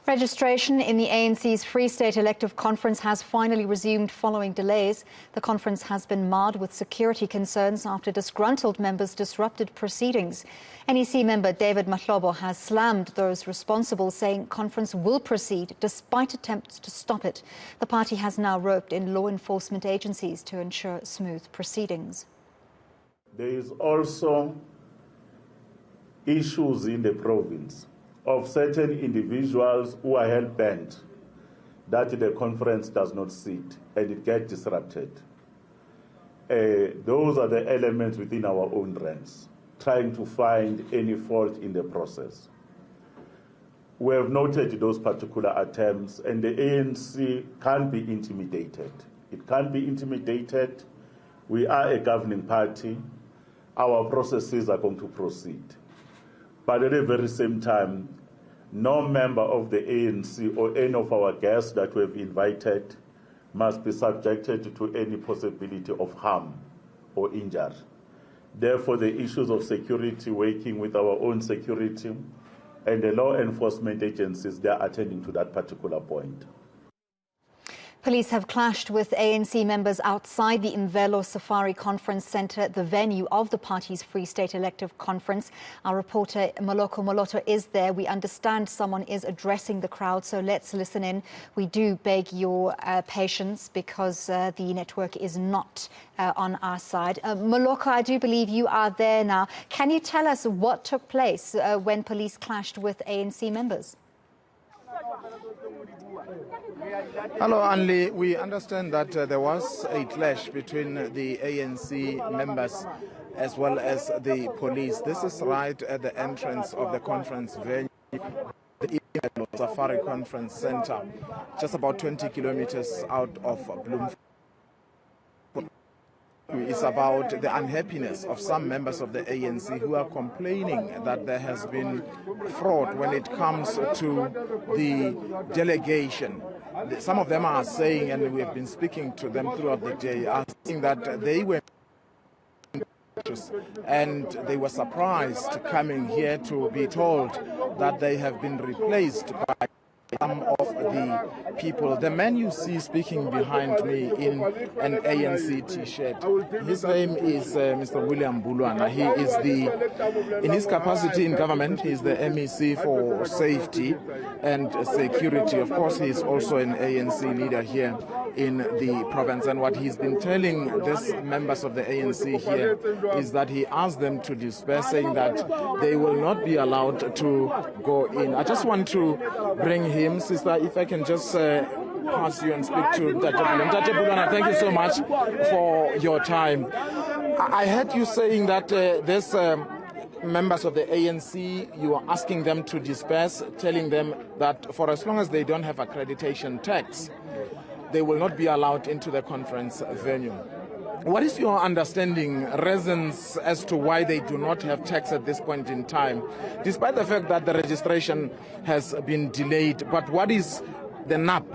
Registration in the ANC's Free State Elective Conference has finally resumed following delays. The conference has been marred with security concerns after disgruntled members disrupted proceedings. NEC member David Mahlobo has slammed those responsible, saying conference will proceed despite attempts to stop it. The party has now roped in law enforcement agencies to ensure smooth proceedings. There is also issues in the province of certain individuals who are hell-bent that the conference does not sit and it gets disrupted. Those are the elements within our own ranks, trying to find any fault in the process. We have noted those particular attempts, and the ANC can't be intimidated. It can't be intimidated. We are a governing party. Our processes are going to proceed. But at the very same time, no member of the ANC or any of our guests that we have invited must be subjected to any possibility of harm or injury. Therefore, the issues of security, working with our own security and the law enforcement agencies, they are attending to that particular point. Police have clashed with ANC members outside the Imvelo Safari Conference Centre, the venue of the party's Free State Elective Conference. Our reporter Moloko Moloto is there. We understand someone is addressing the crowd, so let's listen in. We do beg your patience because the network is not on our side. Moloko, I do believe you are there now. Can you tell us what took place when police clashed with ANC members? Hello, Anli. We understand that there was a clash between the ANC members as well as the police. This is right at the entrance of the conference venue, the Imvelo Safari Conference Center, just about 20 kilometers out of Bloemfontein. It's about the unhappiness of some members of the ANC who are complaining that there has been fraud when it comes to the delegation. Some of them are saying, and we have been speaking to them throughout the day, are saying that they were and they were surprised coming here to be told that they have been replaced by some of the people. The man you see speaking behind me in an ANC t-shirt, his name is Mr. William Bulwana. He is in his capacity in government, he is the MEC for safety and security. Of course, he is also an ANC leader here in the province. And what he's been telling these members of the ANC here is that he asked them to disperse, saying that they will not be allowed to go in. I just want to bring him, sister, if I can just pass you and speak to Mtate Bulwana. Thank you so much for your time. I heard you saying that this members of the ANC, you are asking them to disperse, telling them that for as long as they don't have accreditation tags, they will not be allowed into the conference venue. What is your understanding, reasons as to why they do not have tax at this point in time, despite the fact that the registration has been delayed? But what is the nub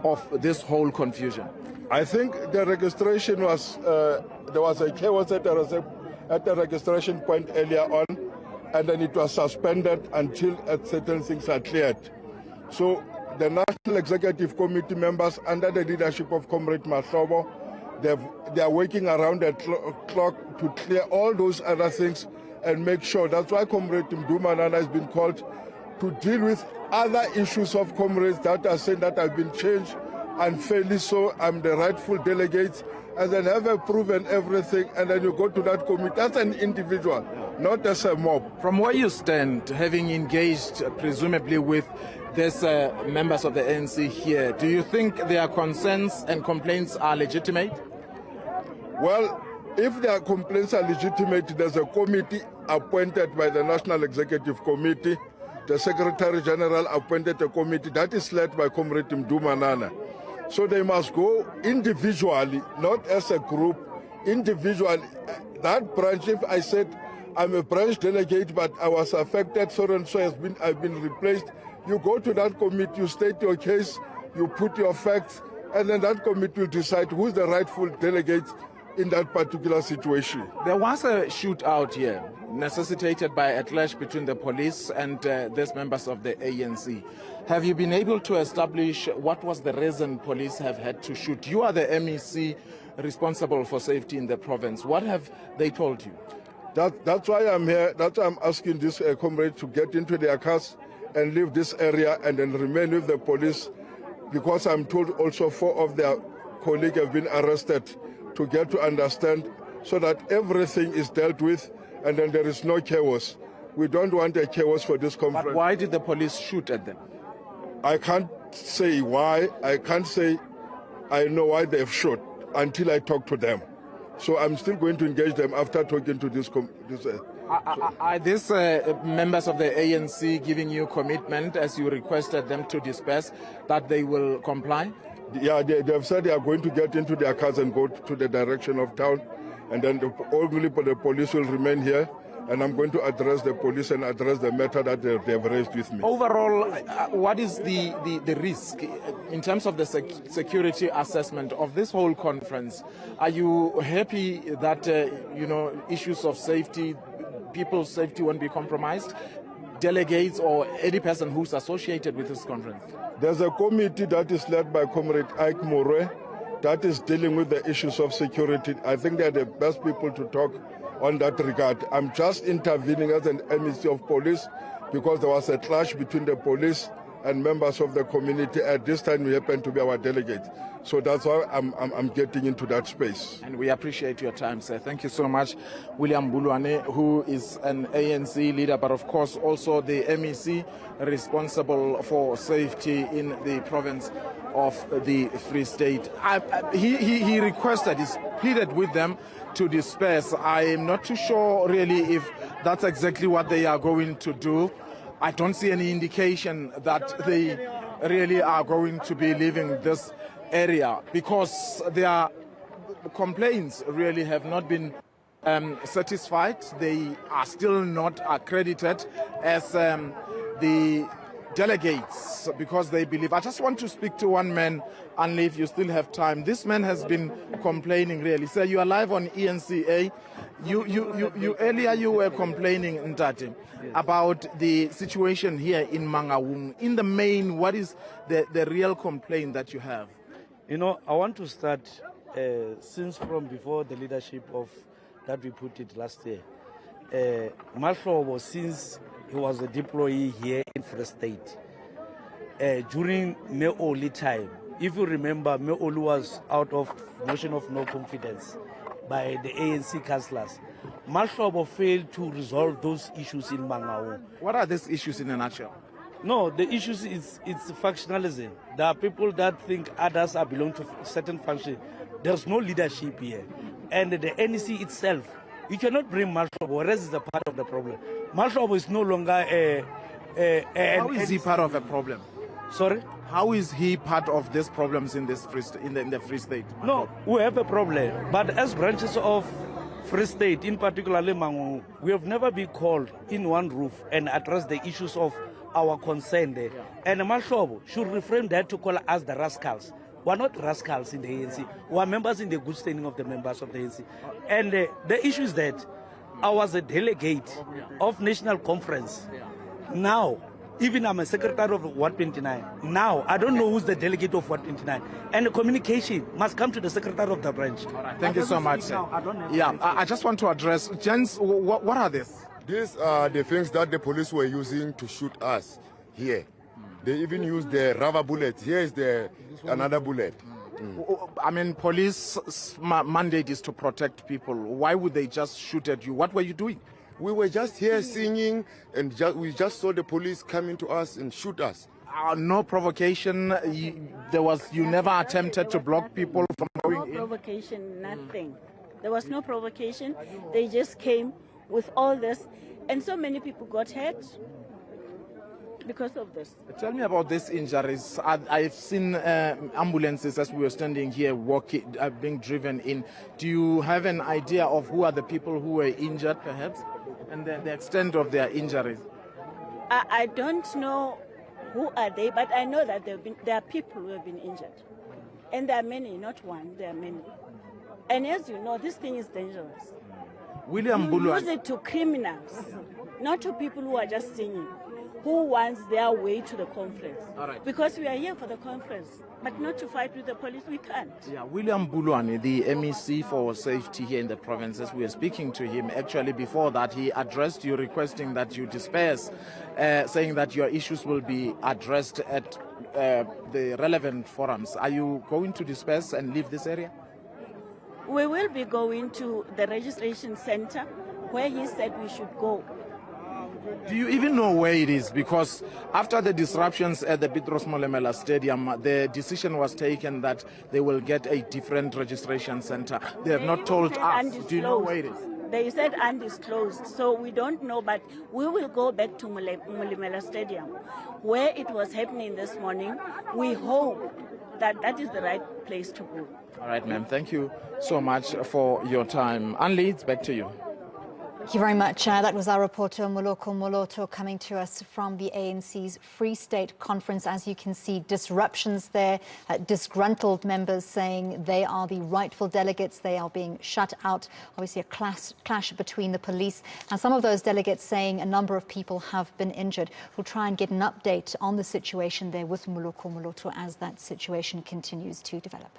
of this whole confusion? I think the registration was, there was a chaos at the registration point earlier on, and then it was suspended until certain things are cleared. So the National Executive Committee members, under the leadership of Comrade Mahlobo, they are working around the clock to clear all those other things and make sure. That's why Comrade Mdumanana has been called to deal with other issues of comrades that are saying that have been changed unfairly. So I'm the rightful delegate, and then have proven everything, and then you go to that committee as an individual, not as a mob. From where you stand, having engaged presumably with these members of the ANC here, do you think their concerns and complaints are legitimate? Well, if their complaints are legitimate, there's a committee appointed by the National Executive Committee. The Secretary General appointed a committee that is led by Comrade Mdumanana. So they must go individually, not as a group, individually. That branch, if I said I'm a branch delegate, but I was affected, so and so I've been replaced, you go to that committee, you state your case, you put your facts, and then that committee will decide who's the rightful delegate in that particular situation. There was a shootout here. necessitated by a clash between the police and these members of the ANC. Have you been able to establish what was the reason police have had to shoot? You are the MEC responsible for safety in the province. What have they told you? That's why I'm here. That's why I'm asking this comrade to get into their cars and leave this area and then remain with the police, because I'm told also 4 of their colleagues have been arrested, to get to understand so that everything is dealt with and then there is no chaos. We don't want a chaos for this conference. But why did the police shoot at them? I can't say why. I can't say I know why they've shot until I talk to them. So I'm still going to engage them after talking to this. Are these members of the ANC giving you commitment, as you requested them to disperse, that they will comply? Yeah, they've said they are going to get into their cars and go to the direction of town, and then only the police will remain here. And I'm going to address the police and address the matter that they've raised with me. Overall, what is the risk in terms of the security assessment of this whole conference? Are you happy that issues of safety, people's safety won't be compromised? Delegates or any person who's associated with this conference? There's a committee that is led by Comrade Ike More that is dealing with the issues of security. I think they're the best people to talk on that regard. I'm just intervening as an MEC of police because there was a clash between the police and members of the community. At this time, we happen to be our delegates. So that's why I'm getting into that space. And we appreciate your time, sir. Thank you so much. William Bulwane, who is an ANC leader, but of course also the MEC responsible for safety in the province of the Free State. He requested, he pleaded with them to disperse. I am not too sure really if that's exactly what they are going to do. I don't see any indication that they really are going to be leaving this area, because their complaints really have not been satisfied. They are still not accredited as the delegates, because they believe. I just want to speak to one man, and if you still have time. This man has been complaining really. Sir, you are live on eNCA. You earlier you were complaining, Ntate, about the situation here in Mangaung. In the main, what is the real complaint that you have? You know, I want to start since from before the leadership of that we put it last year. Mahlobo, since he was a deployee here in Free State, during Meoli time, if you remember, Meoli was out of motion of no confidence by the ANC councillors. Mahlobo failed to resolve those issues in Mangaung. What are these issues in a nutshell? No, the issues is it's factionalism. There are people that think others are belong to certain faction. There's no leadership here. And the NEC itself, you cannot bring Mahlobo, whereas it's a part of the problem. Mahlobo is no longer How is he part of a problem? Sorry? How is he part of these problems in this in the Free State? No, we have a problem. But as branches of Free State, in particular Mangaung, we have never been called in one roof and address the issues of our concern there. And Mahlobo should reframe that to call us the rascals. We're not rascals in the ANC. We're members in the good standing of the members of the ANC. And the issue is that I was a delegate of National Conference. Now, even I'm a secretary of 129. Now, I don't know who's the delegate of 129. And the communication must come to the secretary of the branch. Thank you so much. I just want to address, gents, what are these? These are the things that the police were using to shoot us here. They even used the rubber bullets. Here is another bullet. I mean, police mandate is to protect people. Why would they just shoot at you? What were you doing? We were just here singing, and we just saw the police coming to us and shoot us. No provocation. You never attempted to block people from going in. No provocation, nothing. There was no provocation. They just came with all this, and so many people got hurt because of this. Tell me about these injuries. I've seen ambulances as we were standing here being driven in. Do you have an idea of who are the people who were injured, perhaps, and the extent of their injuries? I don't know who are they, but I know that there are people who have been injured. And there are many, not one, there are many. And as you know, this thing is dangerous. William You Bulu. use it to criminals, not to people who are just singing, who wants their way to the conference. All right. Because we are here for the conference, but not to fight with the police. We can't. Yeah, William Bulwane, the MEC for safety here in the provinces, we were speaking to him. Actually, before that, he addressed you requesting that you disperse, saying that your issues will be addressed at the relevant forums. Are you going to disperse and leave this area? We will be going to the registration center where he said we should go. Do you even know where it is? Because after the disruptions at the Petros Molemela Stadium, the decision was taken that they will get a different registration center. They have not told us. Do you know where it is? They said undisclosed, so we don't know, but we will go back to Molemela Stadium, where it was happening this morning. We hope that that is the right place to go. All right, ma'am. Thank you so much for your time. Anli, it's back to you. Thank you very much. That was our reporter Moloko Moloto coming to us from the ANC's Free State Conference. As you can see, disruptions there, disgruntled members saying they are the rightful delegates. They are being shut out. Obviously a clash between the police and some of those delegates saying a number of people have been injured. We'll try and get an update on the situation there with Moloko Moloto as that situation continues to develop.